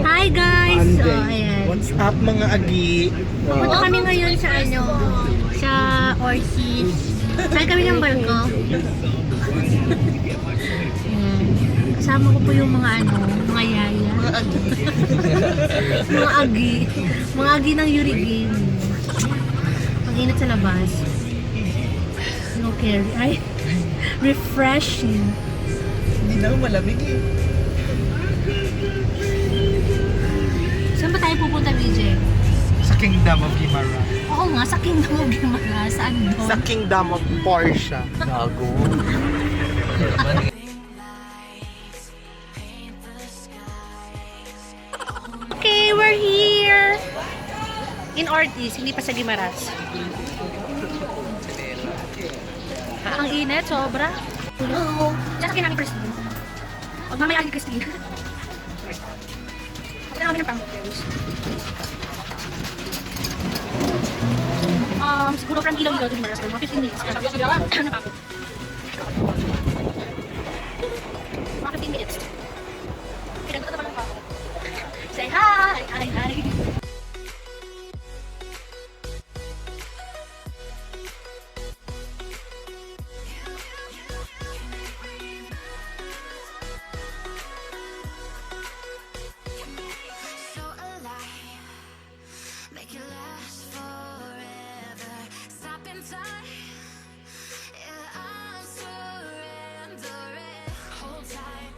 Hi guys! So, Anday. ayan. What's up mga agi? Punta kami ngayon sa sa Ortiz. Saan kami ng barko? Ayan. Kasama ko po yung mga mga yaya. Mga agi. Mga agi ng Yurigin. Ang init sa labas. No carry. Ay, refreshing. Hindi na malamig eh. Saan ba tayo pupunta, BJ? Sa Kingdom of Guimara. Oo nga, sa Kingdom of Guimara. Saan doon? Sa Kingdom of Porsche. Gago. Okay, we're here! In Ortiz, hindi pa sa Guimaras. Ang init, sobra. Hello! Sasakyan namin Christine. Huwag mamaya ni Christine. Huwag na namin ng pang-house. Siguro from Iloilo to Guimaras, mga 15 minutes. Ano pa ako? Mga 15 minutes. Pinagdata naman ako. Say hi! Hi! Hi! Make it last forever. Stop in time. Yeah, I'm surrendering. Hold tight.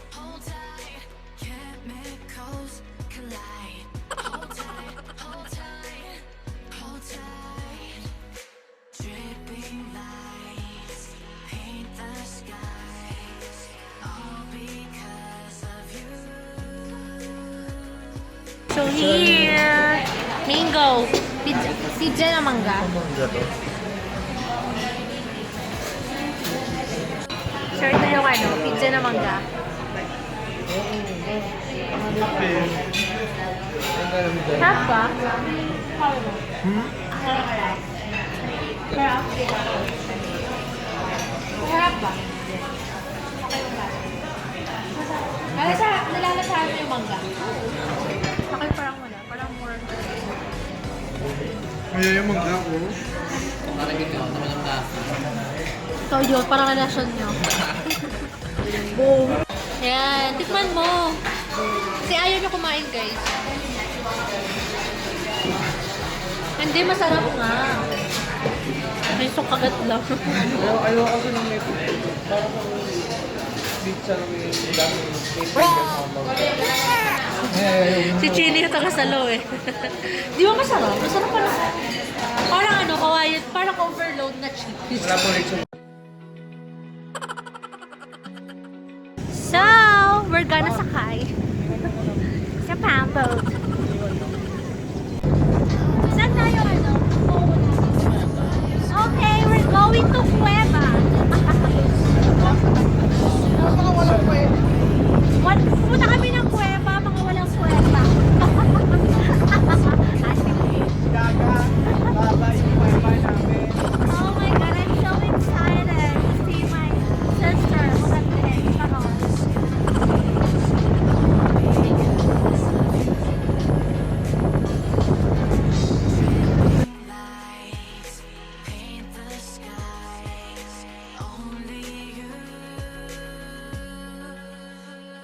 Chemicals collide. Hold tight. Hold tight. Dripping lights paint the skies. All because of you. So here, mango, pizza na mangga. So ito yung pizza na mangga. Sarap ba? Sarap ba? Nalalasahan mo yung mangga. Bakit parang wala? Parang more... Kaya yung mga ako. Ikaw yun, parang relasyon nyo. Boom. Ayan, tikman mo. Kasi ayaw nyo kumain, guys. Hindi, masarap nga. May sukagat lang. Ayaw kasi nung may parang pizza na may dami. Si Chili yung taga-salo eh. Di ba masarap? Masarap pala. Parang kawayan, parang overload na cheese. Wala po rin So, we're gonna sakay sa pamboat. Saan tayo Okay, we're going to Cueva. Pupunta kami ng Cueva, mga walang Cueva. Oh my God, I'm so excited to see my sister. Magandang Charot. Lights paint the skies. Only you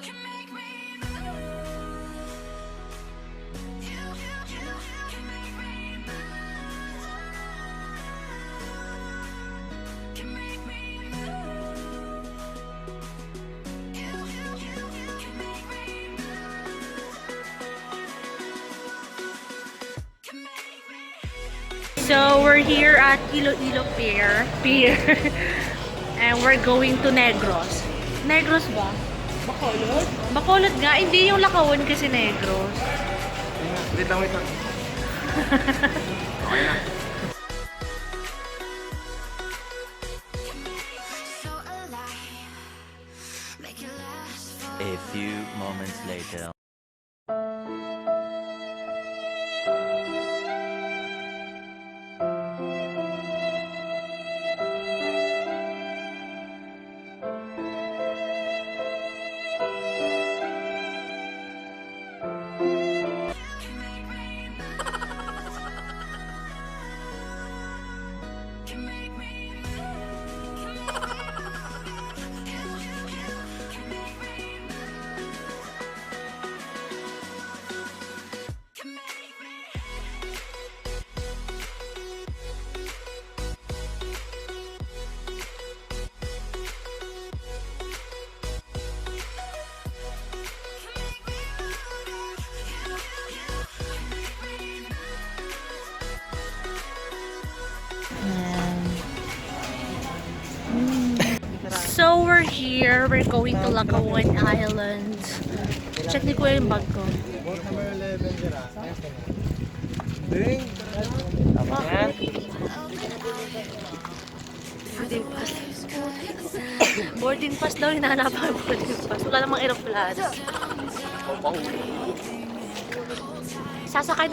can make me move. You can make me move. Can make me move. You can make me move. Can make me. So, we're here at Iloilo Pier. And we're going to Negros. Negros ba? Bacolod? Bacolod nga. Hindi yung Lakawan kasi Negros. Wait lang. Okay na. So alive. Make it last forever. A few moments later. here. We're going to Lacawan Island. Check ni Kuya yung bag ko. Bakit? Boarding pass. Boarding pass daw, hinahanapan ng boarding pass. Wala namang aeroplano. Sasakay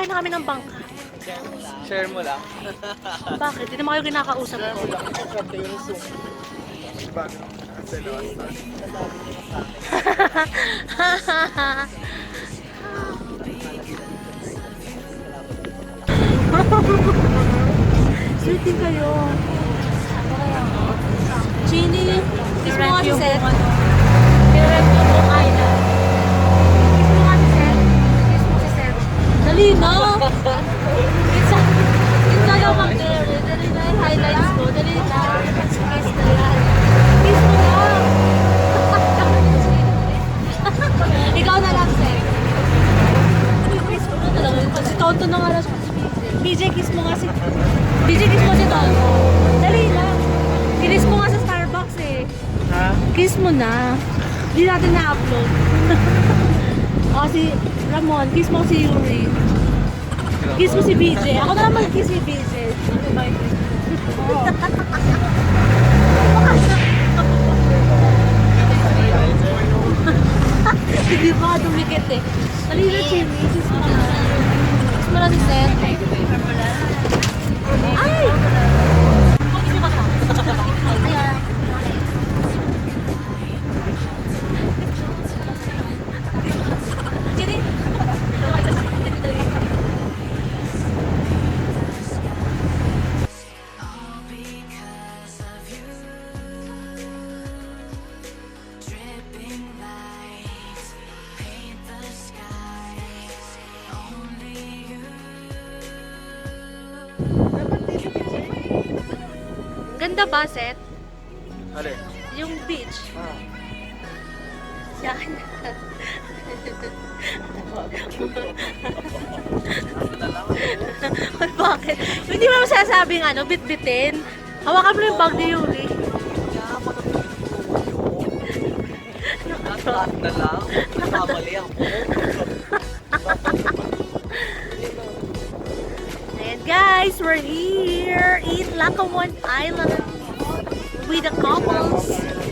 na kami ng bangka. Share mo lang. Bakit? Hindi naman kayo kinakausap ko. Sweet din kayo. Chini, kiss mo nga si Seth. Direct yung Long Island. Kiss mo nga si Seth. Kiss mo si Seth. Dali na! It's lang mag-dare. Dali na yung highlights ko. Dali na. Kiss na yan. Kiss mo lang. Ikaw na lang, Seth. Kiss mo na talaga. Kasi tonto na nga lang siya. BJ, kiss mo nga si... BJ, kiss mo si Tonto. Dali lang. Kiss mo nga sa Starbucks eh. Ha? Kiss mo na. Hindi natin na-upload. O si Ramon, kiss mo si Yuri. Kiss mo si BJ. Ako na lang mag-kiss si BJ. Hindi pa ka dumikit eh. Dali na, Chimmy. Kiss mo na. Kiss mo na si Seth. Ay! Kiss mo ka sa. Ayan. All because of you. Dripping lights paint the skies. Only you. Ganda ba, Seth? Alin? Yung beach. Yan. Bakit? Hindi mo masasabing ano, bit-bitin. Hawakan mo yung bag ni Yuri. Lahat na lang. Nakabali ako. Ayan guys, we're here in Lacawan Island with the couples.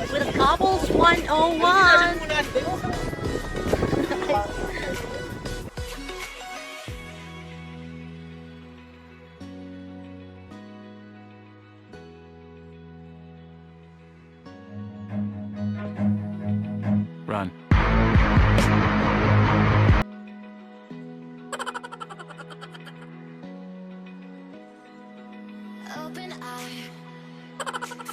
With the couples 101. Run. Open eye,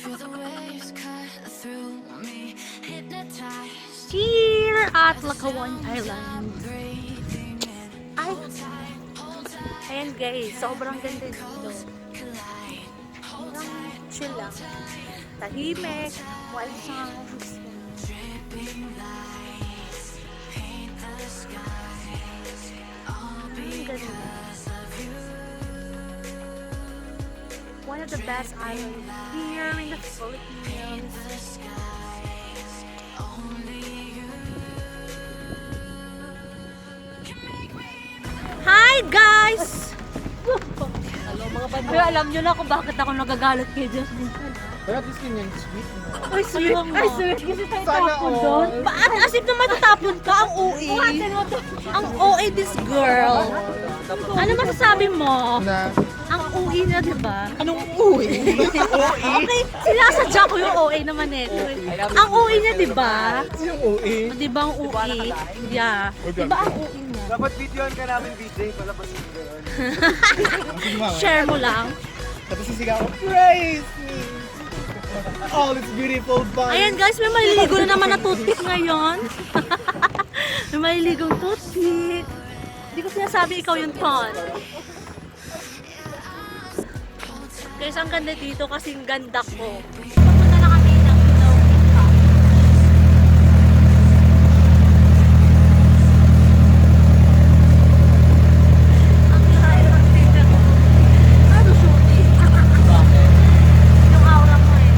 feel the waves cut through me, hypnotized. Here at Lacawan Island. Breathing in, Ay, hold tight, ayan guys, sobrang ganda dito. collide. Sobrang chill lang. Tahimik, wild sounds. Dripping lights paint the skies. All Ang ganda. because of you. One of the best islands here in the Philippines. The skies. Only you. Hi guys! Hello mga banda. Pero alam nyo na kung bakit ako nagagalit kay Jasmine. Pero at least yun yung sweet. Ay, sweet. Ay, sweet. Kasi tayo Sana tapon all. doon. As if naman tatapon ka, ang OA. Ang OA this girl. Ano masasabi mo? Na? Ang OA na, di ba? Anong uwi? Okay, sinasadya ko yung OA naman eh. Ang OA niya, di ba? Yung uwi? Di ba ang OA? Yeah. Di ba ang OA niya? Dapat videoan ka namin, BJ. Palabasin ko yun. Share mo lang. Tapos sisigaw ko, praise me! All its beautiful body. Ayan guys, may maliligo na naman na toothpick ngayon. May maliligong toothpick. Hindi ko sinasabi ikaw yung ton. Guys, ang ganda dito kasing ganda ko. Pupunta na kami ng Laughing Cup. Ang hirap dito. Ano shooting? Yung aura mo eh.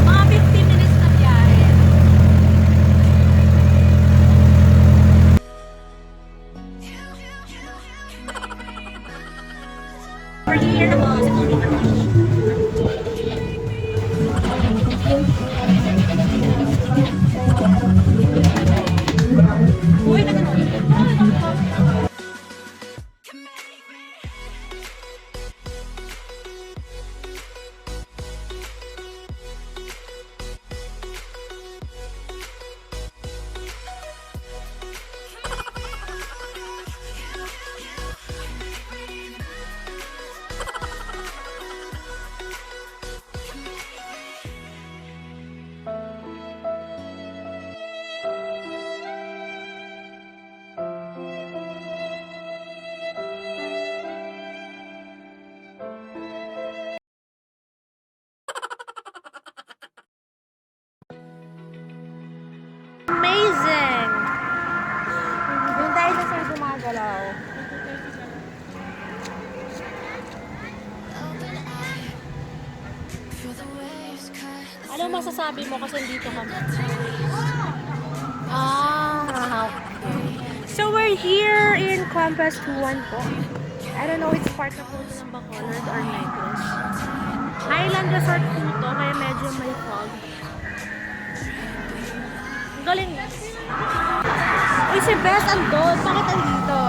Mga 15 minutes na biyahe. pala ako. Feel the waves cut. Ano masasabi mo kasi dito kami? Ah, okay. So we're here in Compass 21 po. I don't know, it's part na po ng Bacolod or Negros. Island resort po to, kaya medyo may fog. Ang galing. Uy, si Bess andun. Bakit andito?